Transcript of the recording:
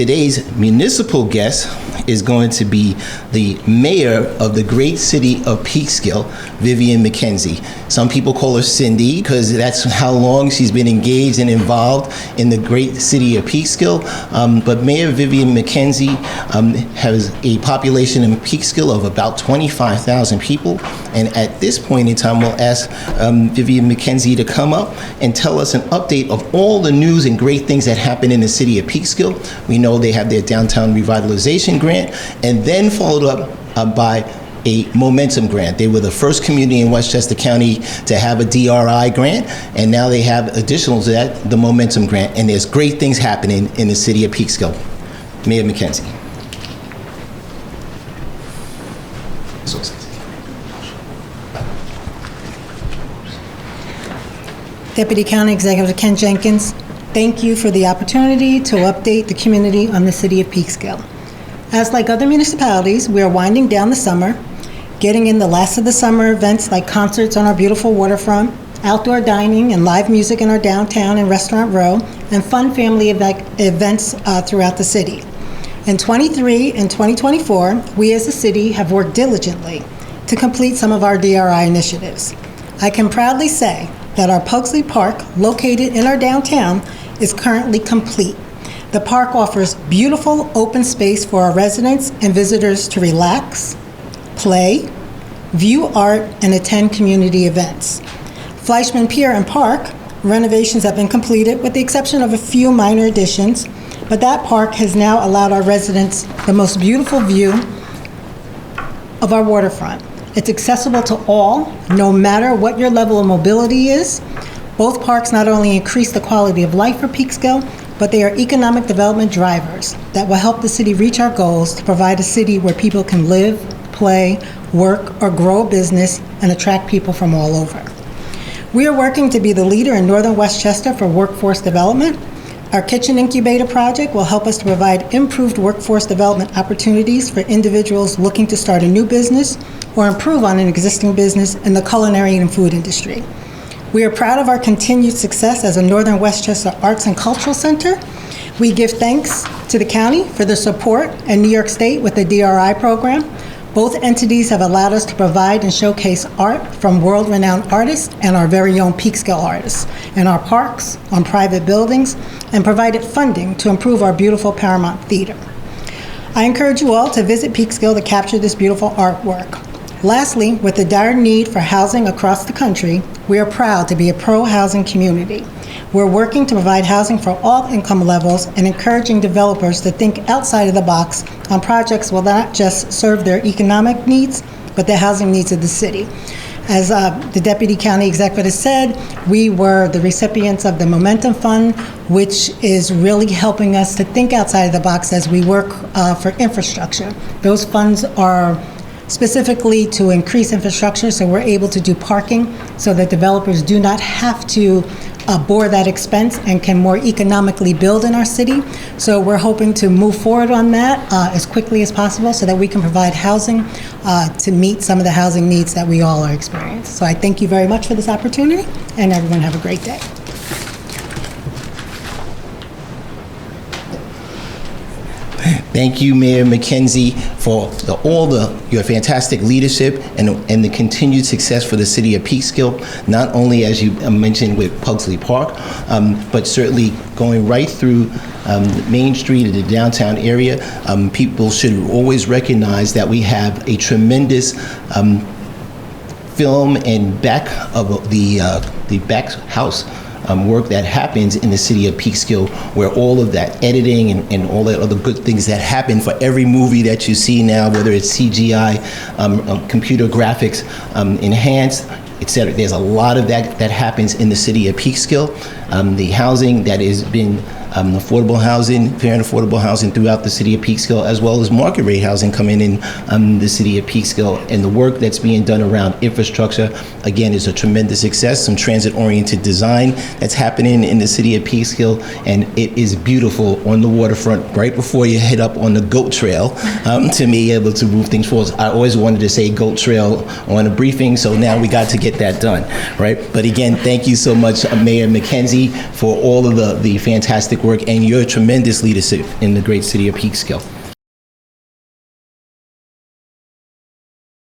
today's municipal guest is going to be the mayor of the great city of Peekskill, Vivian Mckenzie. Some people call her Cindy because that's how long she's been engaged and involved in the great city of Peekskill. But Mayor Vivian Mckenzie has a population in Peekskill of about 25,000 people. And at this point in time, we'll ask Vivian Mckenzie to come up and tell us an update of all the news and great things that happen in the city of Peekskill. We know they have their downtown revitalization grant, and then followed up by a momentum grant. They were the first community in Westchester County to have a DRI grant, and now they have additional to that, the momentum grant, and there's great things happening in the city of Peekskill. Mayor Mckenzie. Deputy County Executive Ken Jenkins, thank you for the opportunity to update the community on the city of Peekskill. As like other municipalities, we are winding down the summer, getting in the last of the summer events like concerts on our beautiful waterfront, outdoor dining and live music in our downtown and restaurant row, and fun family events throughout the city. In 23 and 2024, we as a city have worked diligently to complete some of our DRI initiatives. I can proudly say that our Pugsley Park, located in our downtown, is currently complete. The park offers beautiful open space for our residents and visitors to relax, play, view art, and attend community events. Fleischman Pier and Park renovations have been completed with the exception of a few minor additions, but that park has now allowed our residents the most beautiful view of our waterfront. It's accessible to all, no matter what your level of mobility is. Both parks not only increase the quality of life for Peekskill, but they are economic development drivers that will help the city reach our goals to provide a city where people can live, play, work, or grow a business and attract people from all over. We are working to be the leader in Northern Westchester for workforce development. Our Kitchen Incubator project will help us to provide improved workforce development opportunities for individuals looking to start a new business or improve on an existing business in the culinary and food industry. We are proud of our continued success as a Northern Westchester Arts and Cultural Center. We give thanks to the county for their support and New York State with the DRI program. Both entities have allowed us to provide and showcase art from world-renowned artists and our very own Peekskill artists in our parks, on private buildings, and provided funding to improve our beautiful Paramount Theater. I encourage you all to visit Peekskill to capture this beautiful artwork. Lastly, with the dire need for housing across the country, we are proud to be a pro-housing community. We're working to provide housing for all income levels and encouraging developers to think outside of the box on projects will not just serve their economic needs, but the housing needs of the city. As the Deputy County Executive said, we were the recipients of the Momentum Fund, which is really helping us to think outside of the box as we work for infrastructure. Those funds are specifically to increase infrastructure, so we're able to do parking so that developers do not have to bore that expense and can more economically build in our city. So we're hoping to move forward on that as quickly as possible so that we can provide housing to meet some of the housing needs that we all are experiencing. So I thank you very much for this opportunity, and everyone have a great day. Thank you, Mayor Mckenzie, for your fantastic leadership and the continued success for the city of Peekskill, not only, as you mentioned, with Pugsley Park, but certainly going right through Main Street in the downtown area. People should always recognize that we have a tremendous film and back of the back house work that happens in the city of Peekskill, where all of that editing and all that other good things that happen for every movie that you see now, whether it's CGI, computer graphics, enhanced, etc. There's a lot of that happens in the city of Peekskill. The housing that has been affordable housing, fair and affordable housing throughout the city of Peekskill, as well as market rate housing coming in the city of Peekskill, and the work that's being done around infrastructure, again, is a tremendous success. Some transit-oriented design that's happening in the city of Peekskill, and it is beautiful on the waterfront right before you head up on the goat trail to be able to move things forward. I always wanted to say goat trail on a briefing, so now we got to get that done, right? But again, thank you so much, Mayor Mckenzie, for all of the fantastic work and your tremendous leadership in the great city of Peekskill.